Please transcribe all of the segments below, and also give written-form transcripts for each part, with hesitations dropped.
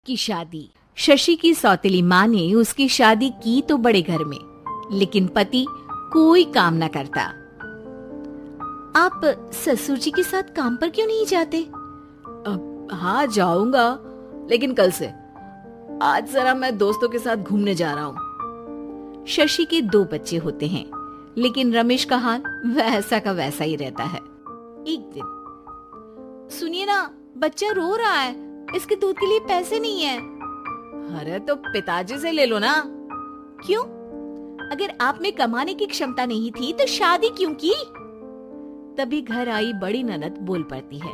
की शादी। शशि की सौतेली माँ ने उसकी शादी की तो बड़े घर में, लेकिन पति कोई काम न करता। आप ससुर जी के साथ काम पर क्यों नहीं जाते? हाँ जाऊंगा, लेकिन कल से। आज जरा मैं दोस्तों के साथ घूमने जा रहा हूँ। शशि के 2 बच्चे होते हैं, लेकिन रमेश का हाल वैसा का वैसा ही रहता है। एक दिन, सुनिए ना, बच्चा रो रहा है, इसके दूध के लिए पैसे नहीं है। अरे तो पिताजी से ले लो ना। क्यों? अगर आप में कमाने की क्षमता नहीं थी तो शादी क्यों की? तभी घर आई बड़ी ननद बोल पड़ती है,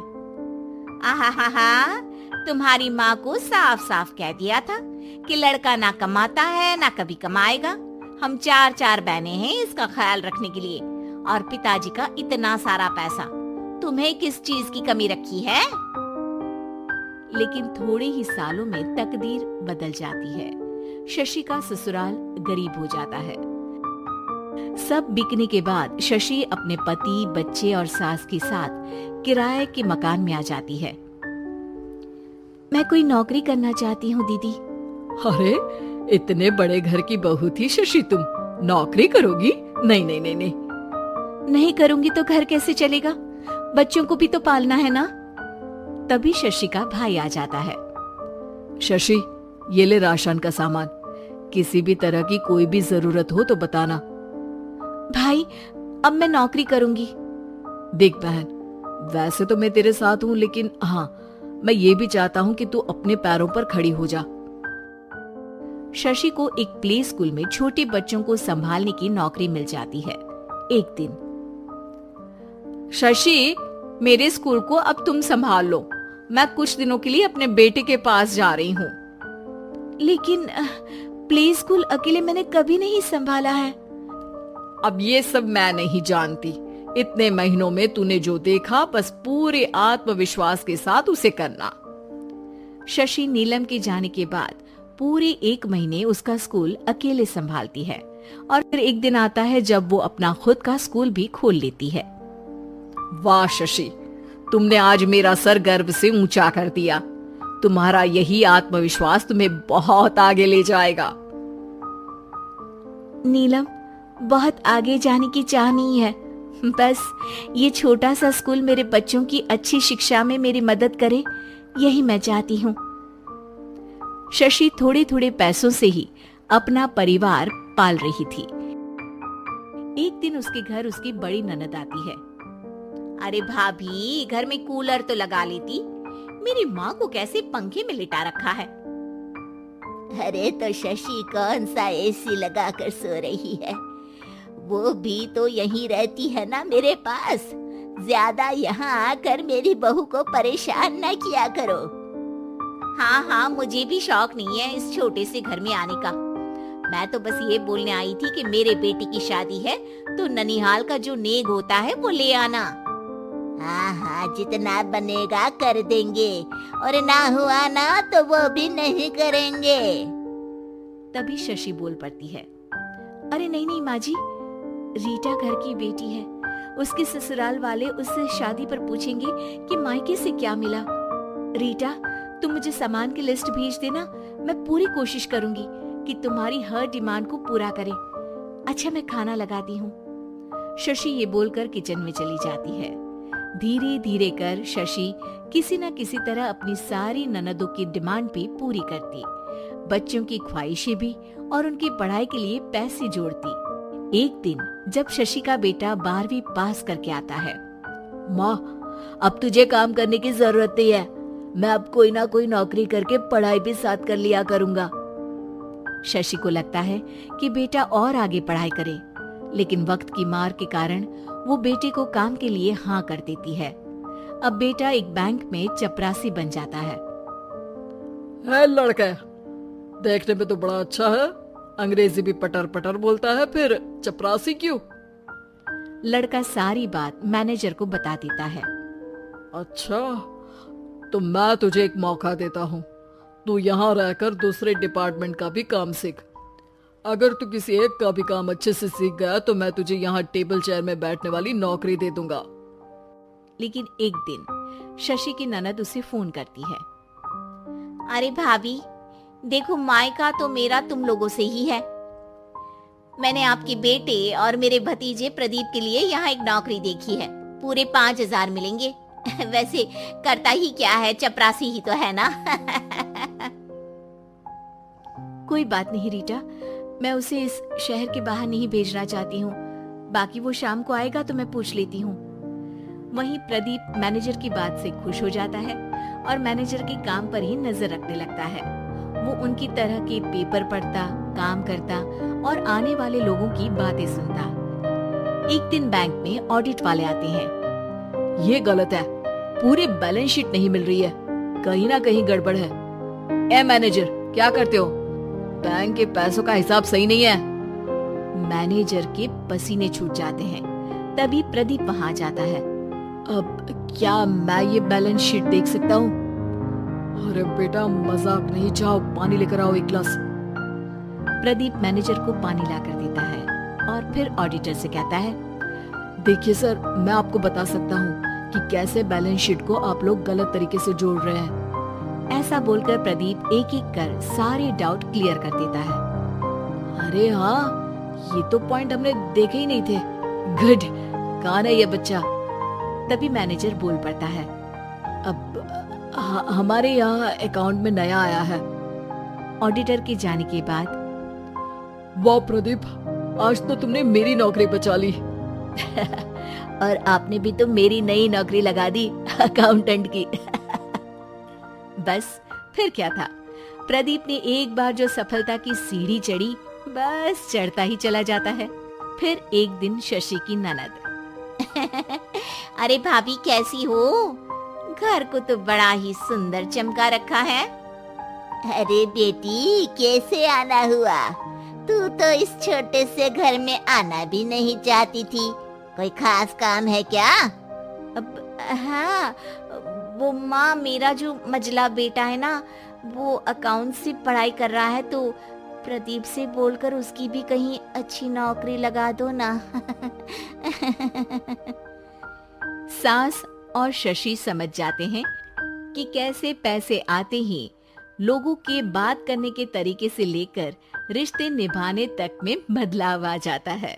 आहा, तुम्हारी माँ को साफ साफ कह दिया था कि लड़का ना कमाता है ना कभी कमाएगा। हम 4 बहनें हैं इसका ख्याल रखने के लिए, और पिताजी का इतना सारा पैसा, तुम्हें किस चीज की कमी रखी है? लेकिन थोड़े ही सालों में तकदीर बदल जाती है। शशि का ससुराल गरीब हो जाता है। सब बिकने के बाद शशि अपने पति, बच्चे और सास के साथ किराए के मकान में आ जाती है। मैं कोई नौकरी करना चाहती हूँ दीदी। अरे इतने बड़े घर की बहू थी शशि, तुम नौकरी करोगी? नहीं नहीं नहीं नहीं। नहीं करूंगी तो घर कैसे चलेगा? बच्चों को भी तो पालना है ना। तभी शशि का भाई आ जाता है। शशि, ये ले राशन का सामान, किसी भी तरह की कोई भी जरूरत हो तो बताना। भाई, अब मैं नौकरी करूंगी। देख बहन, वैसे तो मैं तेरे साथ हूँ, लेकिन हाँ, मैं ये भी चाहता हूँ कि तू अपने पैरों पर खड़ी हो जा। शशि को एक प्ले स्कूल में छोटे बच्चों को संभालने की नौकरी मिल जाती है। एक दिन, शशि, मेरे स्कूल को अब तुम संभाल लो, मैं कुछ दिनों के लिए अपने बेटे के पास जा रही हूँ। लेकिन प्ले स्कूल अकेले मैंने कभी नहीं संभाला है। अब ये सब मैं नहीं जानती। इतने महीनों में तूने जो देखा, बस पूरे आत्मविश्वास के साथ उसे करना। शशि नीलम के जाने के बाद पूरे 1 महीने उसका स्कूल अकेले संभालती है, और फिर एक दिन आता है जब वो अपना खुद का स्कूल भी खोल लेती है। वाह शशि, तुमने आज मेरा सर गर्व से ऊंचा कर दिया। तुम्हारा यही आत्मविश्वास तुम्हें बहुत आगे ले जाएगा। नीलम, बहुत आगे जाने की चाह नहीं है, बस ये छोटा सा स्कूल मेरे बच्चों की अच्छी शिक्षा में मेरी मदद करे, यही मैं चाहती हूँ। शशि थोड़े थोड़े पैसों से ही अपना परिवार पाल रही थी। एक दिन उसके घर उसकी बड़ी ननद आती है। अरे भाभी, घर में कूलर तो लगा लेती, मेरी माँ को कैसे पंखे में लिटा रखा है? अरे तो शशि कौन सा एसी लगा कर सो रही है? वो भी तो यहीं रहती है ना मेरे पास। ज्यादा यहाँ आकर मेरी बहू को परेशान न किया करो। हाँ, मुझे भी शौक नहीं है इस छोटे से घर में आने का। मैं तो बस ये बोलने आई थी कि मेरे बेटे की शादी है तो ननिहाल का जो नेग होता है वो ले आना। हाँ, जितना बनेगा कर देंगे, और ना हुआ ना तो वो भी नहीं करेंगे। तभी शशि बोल पड़ती है, अरे नहीं माँ जी, रीटा घर की बेटी है, उसके ससुराल वाले उससे शादी पर पूछेंगे कि मायके से क्या मिला। रीटा, तुम मुझे सामान की लिस्ट भेज देना, मैं पूरी कोशिश करूंगी कि तुम्हारी हर डिमांड को पूरा करें। अच्छा, मैं खाना लगाती हूँ। शशि ये बोलकर किचन में चली जाती है। धीरे धीरे कर शशि किसी न किसी तरह अपनी सारी ननदों की डिमांड भी पूरी करती, बच्चों की ख्वाहिशें भी, और उनकी पढ़ाई के लिए पैसे जोड़ती। एक दिन जब शशि का बेटा 12वीं पास करके आता है, माँ, अब तुझे काम करने की जरूरत नहीं है, मैं अब कोई ना कोई नौकरी करके पढ़ाई भी साथ कर लिया करूंगा। शशि को लगता है कि बेटा और आगे पढ़ाई करे, लेकिन वक्त की मार के कारण वो बेटे को काम के लिए हाँ कर देती है। अब बेटा एक बैंक में चपरासी बन जाता है। लड़का देखने में तो बड़ा अच्छा है, अंग्रेजी भी पटर पटर बोलता है, फिर चपरासी क्यों? लड़का सारी बात मैनेजर को बता देता है। अच्छा, तो मैं तुझे एक मौका देता हूँ, तू यहाँ रहकर दूसरे डिपार्टमेंट का भी काम सीख। अगर तू किसी एक का भी काम अच्छे से सीख गया तो मैं तुझे यहाँ टेबल चेयर में बैठने वाली नौकरी दे दूंगा। लेकिन एक दिन शशि की ननद उसे फोन करती है। अरे भाभी, देखो मायका तो मेरा तुम लोगों से ही है। मैंने आपके बेटे और मेरे भतीजे प्रदीप के लिए यहाँ एक नौकरी देखी है, पूरे 5,000 मिलेंगे। वैसे करता ही क्या है, चपरासी ही तो है ना। कोई बात नहीं रीटा, मैं उसे इस शहर के बाहर नहीं भेजना चाहती हूँ। बाकी वो शाम को आएगा तो मैं पूछ लेती हूँ। वहीं प्रदीप मैनेजर की बात से खुश हो जाता है और मैनेजर के काम पर ही नजर रखने लगता है। वो उनकी तरह के पेपर पढ़ता, काम करता और आने वाले लोगों की बातें सुनता। एक दिन बैंक में ऑडिट वाले आते हैं। ये गलत है, पूरी बैलेंस शीट नहीं मिल रही है, कहीं ना कहीं गड़बड़ है। ए मैनेजर, क्या करते हो? बैंक के पैसों का हिसाब सही नहीं है। मैनेजर के पसीने छूट जाते हैं। तभी प्रदीप वहां जाता है। अब क्या मैं ये बैलेंस शीट देख सकता हूँ? अरे बेटा, मजाक नहीं, जाओ पानी लेकर आओ एक गिलास। प्रदीप मैनेजर को पानी लाकर देता है और फिर ऑडिटर से कहता है, देखिए सर, मैं आपको बता सकता हूँ कि कैसे बैलेंस शीट को आप लोग गलत तरीके से जोड़ रहे हैं। ऐसा बोलकर प्रदीप एक एक कर सारे डाउट क्लियर कर देता है। अरे हाँ, ये तो पॉइंट हमने देखे ही नहीं थे। गुड, कौन है ये बच्चा? तभी मैनेजर बोल पड़ता है, अब हमारे यहाँ अकाउंट में नया आया है। ऑडिटर के जाने के बाद, वाह प्रदीप, आज तो तुमने मेरी नौकरी बचा ली। और आपने भी तो मेरी नई नौकरी लगा दी, अकाउंटेंट की। बस फिर क्या था, प्रदीप ने एक बार जो सफलता की सीढ़ी चढ़ी, बस चढ़ता ही चला जाता है। फिर एक दिन शशि की ननद, अरे भाभी कैसी हो? घर को तो बड़ा ही सुंदर चमका रखा है। अरे बेटी, कैसे आना हुआ? तू तो इस छोटे से घर में आना भी नहीं चाहती थी, कोई खास काम है क्या? अब हाँ, वो माँ, मेरा जो मजला बेटा है ना, वो अकाउंट से पढ़ाई कर रहा है, तो प्रदीप से बोलकर उसकी भी कहीं अच्छी नौकरी लगा दो ना। सास और शशि समझ जाते हैं कि कैसे पैसे आते ही लोगों के बात करने के तरीके से लेकर रिश्ते निभाने तक में बदलाव आ जाता है।